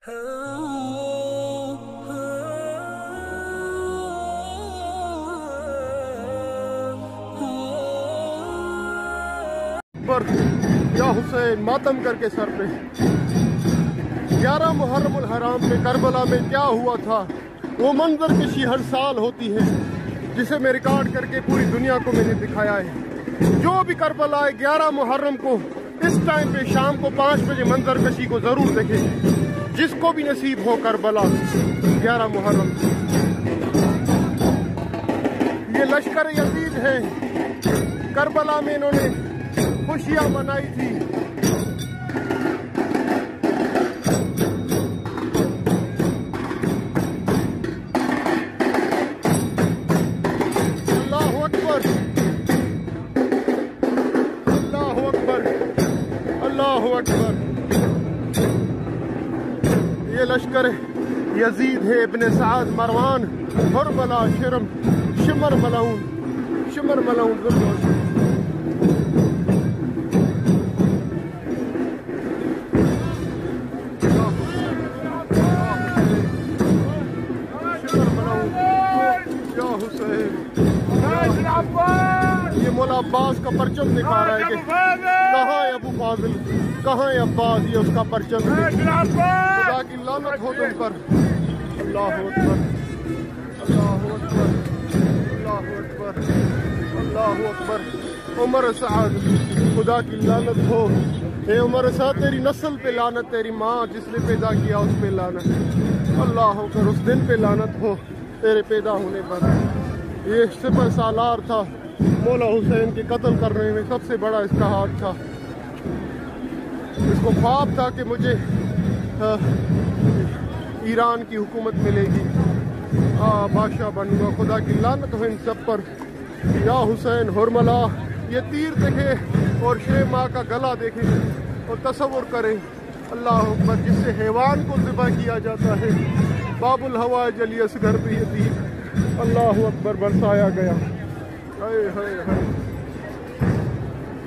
پر یا حسین ماتم کر کے سر پہ 11 محرم الحرام میں کربلا میں کیا ہوا تھا وہ منظر کشی ہر سال ہوتی ہے جسے میں ریکارڈ کر کے پوری دنیا کو میں نے دکھایا ہے. جو بھی کربلا ہے 11 محرم کو اس ٹائم پہ شام کو 5 بجے منظر کشی کو ضرور دیکھیں. جس کو بھی نصیب ہو کربلا 11 محرم. یہ لشکر یزید ہے. کربلا میں انہوں نے خوشیاں منائی تھی. اللہ اکبر اللہ اکبر اللہ اکبر. یہ لشکر یزید ہے ابن سعد مروان حرملہ شرم شمر ملعون ذوالجلال. یہ مولا عباس کا پرچم دکھا رہا ہے کہ کہاں ہے ابو فاضل کہاں ہے عباس. یہ اس کا پرچم ہے. خدا کی لعنت ہو تم پر. اللہ اکبر اللہ اکبر اللہ اکبر اللہ اکبر. عمر سعد خدا کی لعنت ہو. اے عمر سعد تیری نسل پہ لعنت. تیری ماں جس نے پیدا کیا اس پہ لعنت. اللہ اکبر. اس دن پہ لعنت ہو تیرے پیدا ہونے پر. یہ سپہ سالار تھا. مولا حسین کے قتل کرنے میں سب سے بڑا اس کا ہاتھ تھا. اس کو خواب تھا کہ مجھے ایران کی حکومت ملے گی, بادشاہ بنوں گا. خدا کی لعنت ہو ان سب پر. یا حسین حرملہ. یہ تیر دیکھے اور شہ ماں کا گلا دیکھے اور تصور کریں اللہ اکبر جس سے حیوان کو ذبح کیا جاتا ہے. باب الحوائج علی اصغر پہ یہ تیر اللہ اکبر برسایا گیا. ہائے ہائے ہائے.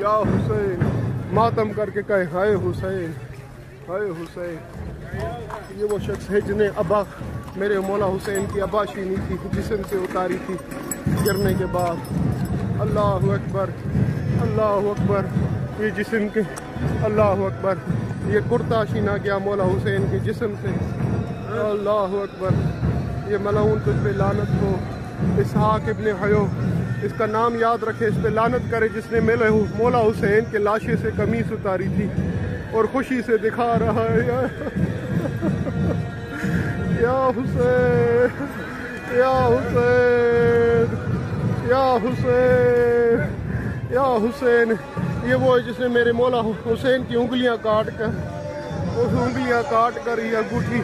یا حسین ماتم کر کے کہے ہائے حسین ہائے حسین. یہ وہ شخص ہے جنہیں ابا میرے مولا حسین کی ابا شینی تھی جسم سے اتاری تھی گرنے کے بعد. اللہ اکبر اللہ اکبر. یہ جسم کے اللہ اکبر. یہ کرتا شینا گیا مولا حسین کے جسم سے. اللہ اکبر. یہ ملعون تجھ پہ لعنت ہو. اسحاق ابن حیو اس کا نام یاد رکھے. اس پہ لعنت کرے جس نے مولا حسین کے لاشے سے قمیص اتاری تھی اور خوشی سے دکھا رہا ہے یا حسین یا حسین یا حسین یا حسین. یہ وہ ہے جس نے میرے مولا حسین کی انگلیاں کاٹ کر یہ انگوٹھی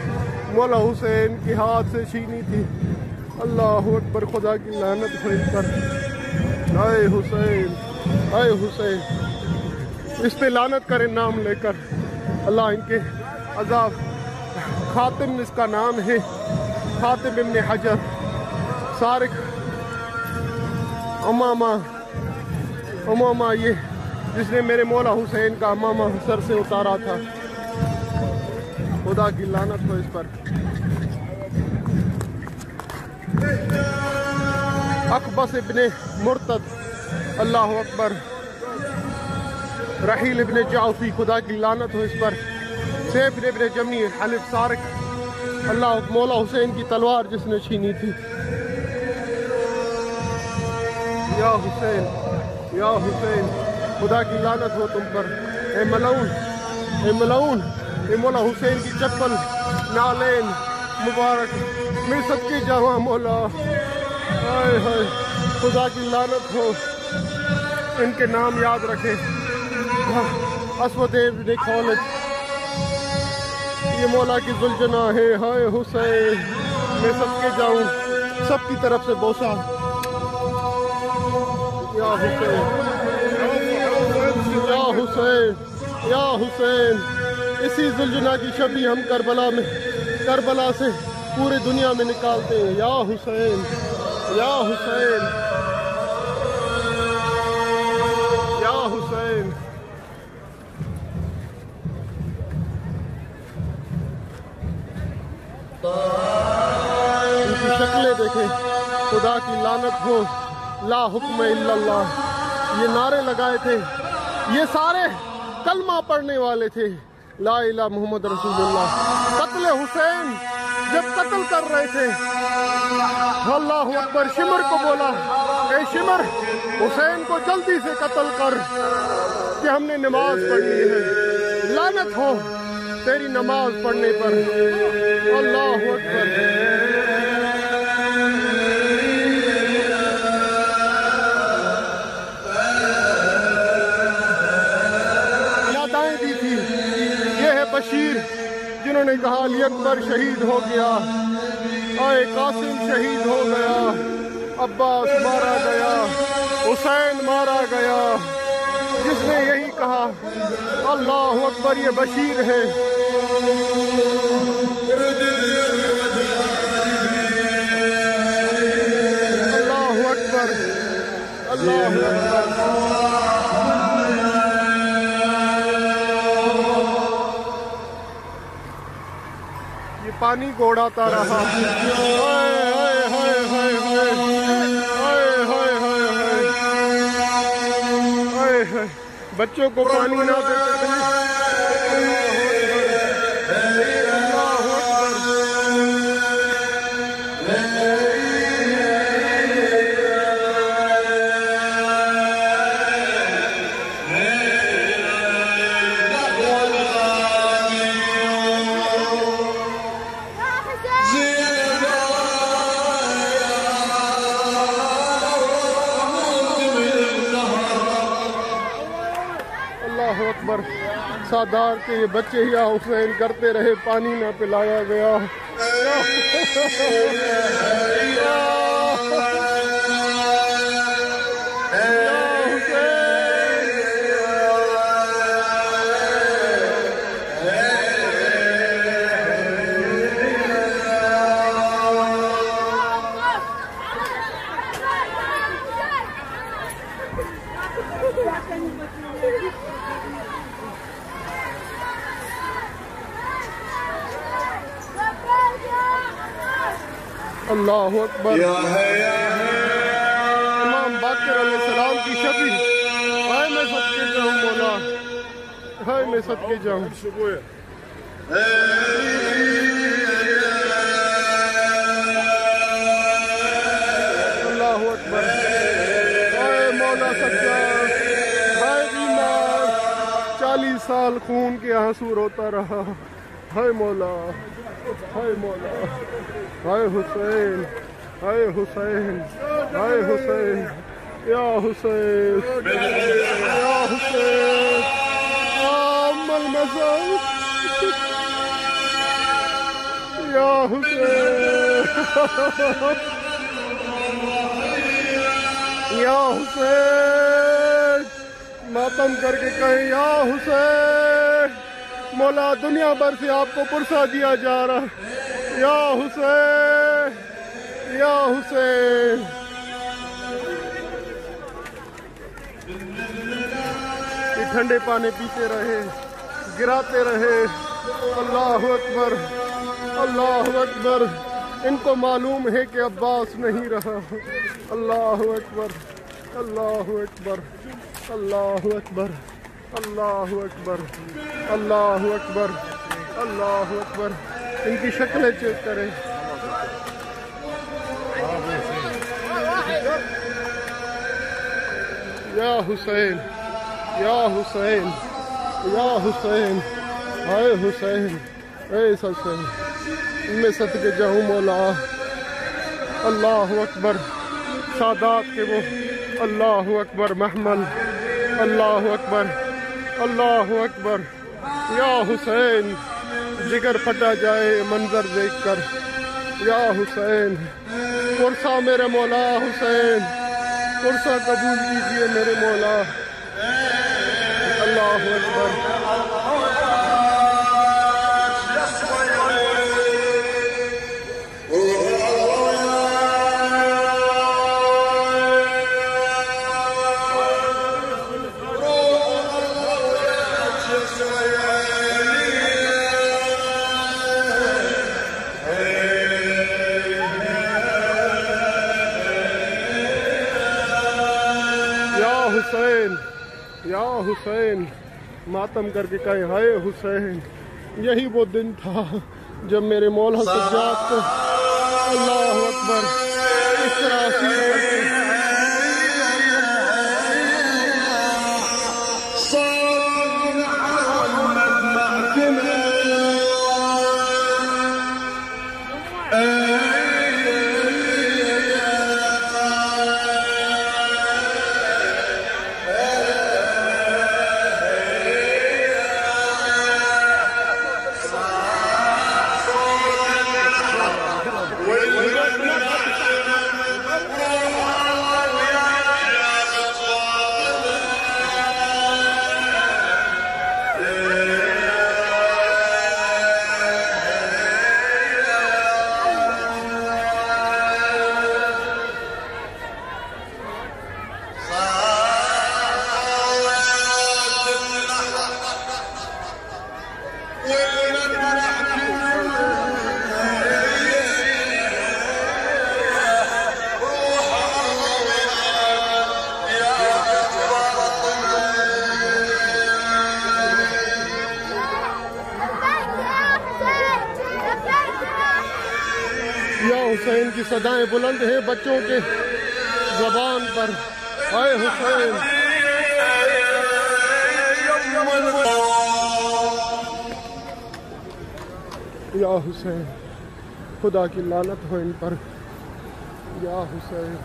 مولا حسین کے ہاتھ سے چھینی تھی. اللہ اکبر. خدا کی لعنت ہو ان پر. اے حسین اے حسین. اس پہ لعنت کرے نام لے کر اللہ ان کے عذاب. خاتم اس کا نام ہے خاتم ابن حجر. سارق امامہ یہ جس نے میرے مولا حسین کا امامہ سر سے اتارا تھا. خدا کی لعنت ہو اس پر. اقبس ابن مرتد اللہ اکبر. رحیل ابن جعفی خدا کی لعنت ہو اس پر. سیف ابن جمیل حلف سارق اللہ مولا حسین کی تلوار جس نے چھینی تھی. یا حسین یا حسین خدا کی لعنت ہو تم پر. اے ملعون اے ملعون. اے مولا حسین کی چپل نالین مبارک میں سب کی جہاں مولا. ہائے ہائے. خدا کی لعنت ہو. ان کے نام یاد رکھے. اسود ابن خالد یہ مولا کی ذوالجناح ہے. ہائے حسین میں سب کے جاؤں سب کی طرف سے بوسہ. یا حسین یا حسین یا حسین. اسی ذوالجناح کی شبیہ ہم کربلا سے پورے دنیا میں نکالتے ہیں. یا حسین یا حسین یا حسین. ان کی شکلیں دیکھیں، خدا کی لعنت ہو، لا حکم الا اللہ، یہ نعرے لگائے تھے، یہ سارے کلمہ پڑھنے والے تھے، لا الہ محمد رسول اللہ۔ قتل حسین جب قتل کر رہے تھے، اللہ اکبر، شمر کو بولا، اے شمر حسین کو جلدی سے قتل کر کہ ہم نے نماز پڑھنی ہے، لعنت ہو تیری نماز پڑھنے پر، اللہ اکبر۔ یادائیں دی تھی، یہ ہے بشیر جنہوں نے کہا علی اکبر شہید ہو گیا، اے قاسم شہید ہو گیا، عباس مارا گیا، حسین مارا گیا، جس نے یہی کہا اللہ اکبر، یہ بشیر ہے۔ اللہ اکبر، اللہ اکبر۔ یہ پانی کو اڑاتا رہا، بچوں کو پانی نہ دیتے تھے۔ اکبر، سادار کے یہ بچے یا حسین کرتے رہے، پانی نہ پلایا گیا۔ اللہ اکبر۔ امام باقر علیہ السلام کی شبی، ہائے میں صدقے جاؤں مولا، ہائے میں صدقے جاؤں۔ اللہ اکبر، ہائے مولا سچا، ہائے بیمار، 40 سال خون کے آنسو روتا رہا، ہائے مولا، ہائے مولا، ہائے حسین، ہائے حسین، ہائے حسین، یا حسین، یا حسین، عام المزار، یا حسین، یا حسین، ماتم کر کے کہیں یا حسین، مولا دنیا بھر سے آپ کو پرسہ دیا جا رہا، یا حسین، یا حسین۔ یہ ٹھنڈے پانی پیتے رہے، گراتے رہے، اللہ اکبر، اللہ اکبر۔ ان کو معلوم ہے کہ عباس نہیں رہا، اللہ اکبر، اللہ اکبر، اللہ اکبر، اللہ اکبر، اللہ اکبر، اللہ اکبر۔ ان کی شکلیں چیک کریں، یا حسین، یا حسین، یا حسین، ہائے حسین، اے حسین، ان میں صدقے جاؤں مولا، اللہ اکبر۔ سادات کے وہ اللہ اکبر محمل، اللہ اکبر، اللہ اکبر، یا حسین، جگر پھٹا جائے منظر دیکھ کر، یا حسین، پرسہ میرے مولا حسین، پرسہ قبول کیجئے میرے مولا، اللہ اکبر۔ یا حسین ماتم کر کے کہے ہائے حسین. یہی وہ دن تھا جب میرے مولا سجاد کو اللہ اکبر اس طرح سے حسین کی صدائیں بلند ہیں بچوں کے زبان پر. اے حسین یا حسین خدا کی لعنت ہو ان پر. یا حسین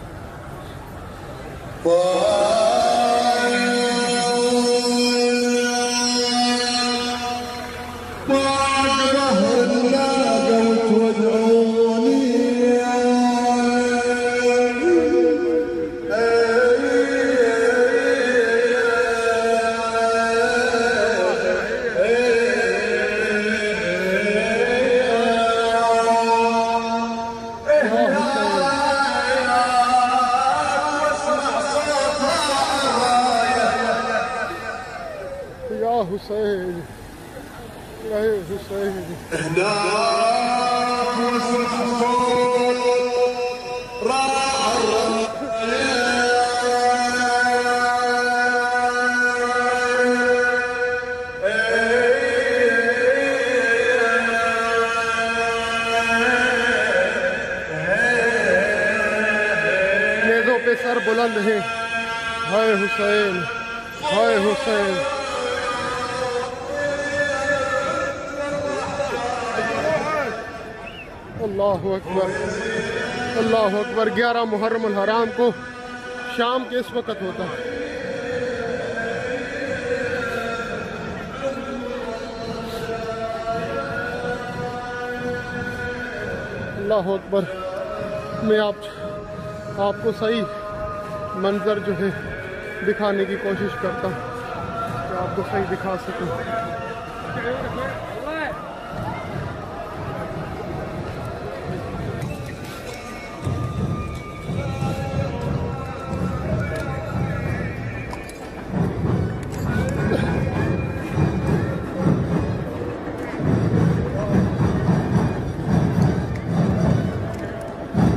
حسین اے حسین نیزوں پہ سر بلند ہیں. ہائے حسین ہائے حسین. اللہ اکبر اللہ اکبر. 11 محرم الحرام کو شام کے اس وقت ہوتا ہے. اللہ اکبر. میں آپ کو صحیح منظر جو ہے دکھانے کی کوشش کرتا ہوں کہ آپ کو صحیح دکھا سکوں.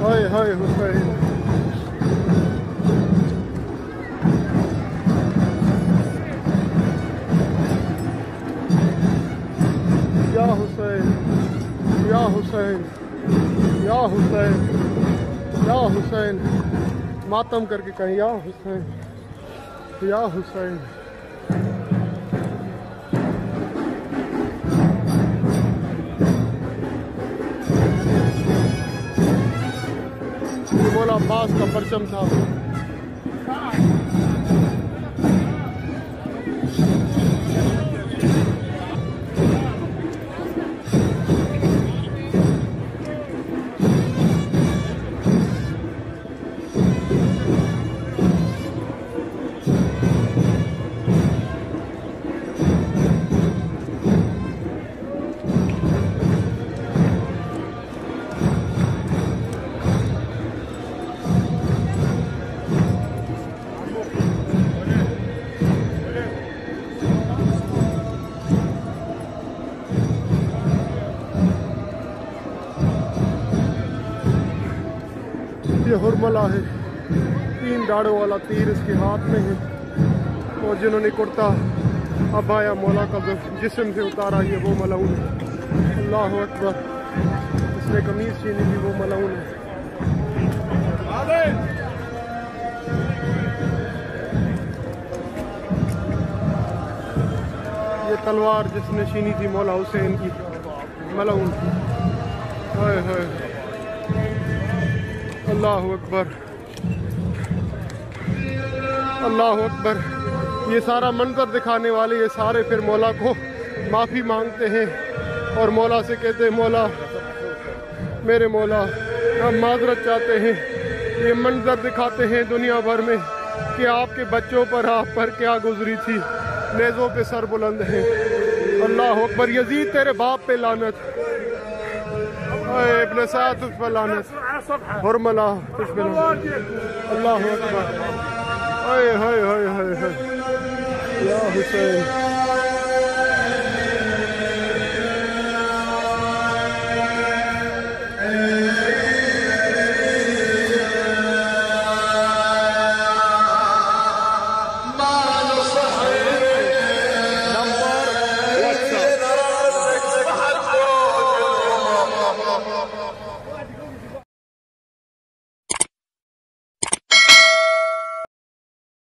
ہائے ہائے حسین. یا حسین یا حسین یا حسین یا حسین. ماتم کر کے کہیں یا حسین یا حسین. مولا عباس کا پرچم تھا. یہ ہرملہ ہے. 3 ڈاڑوں والا تیر اس کے ہاتھ میں ہے. اور جنہوں نے کرتا ابایا مولا کا جسم سے اتارا یہ وہ ملعون ہے. اللہ اکبر. جس نے قمیض چھینی تھی وہ ملعون ہے. یہ تلوار جس نے چھینی تھی مولا حسین کی ملعون. ہائے ہائے. اللہ اکبر. اللہ اکبر. یہ سارا منظر دکھانے والے یہ سارے پھر مولا کو معافی مانگتے ہیں اور مولا سے کہتے ہیں مولا میرے مولا ہم معذرت چاہتے ہیں. یہ منظر دکھاتے ہیں دنیا بھر میں کہ آپ کے بچوں پر آپ پر کیا گزری تھی. نیزوں پہ سر بلند ہیں. اللہ اکبر. یزید تیرے باپ پہ لعنت. اے ابن سعد تجھ پہ لعنت. حرملہ تجھ پہ لعنت. اللہ اکبر. اے ہائے ہائے ہائے ہائے یا حسین.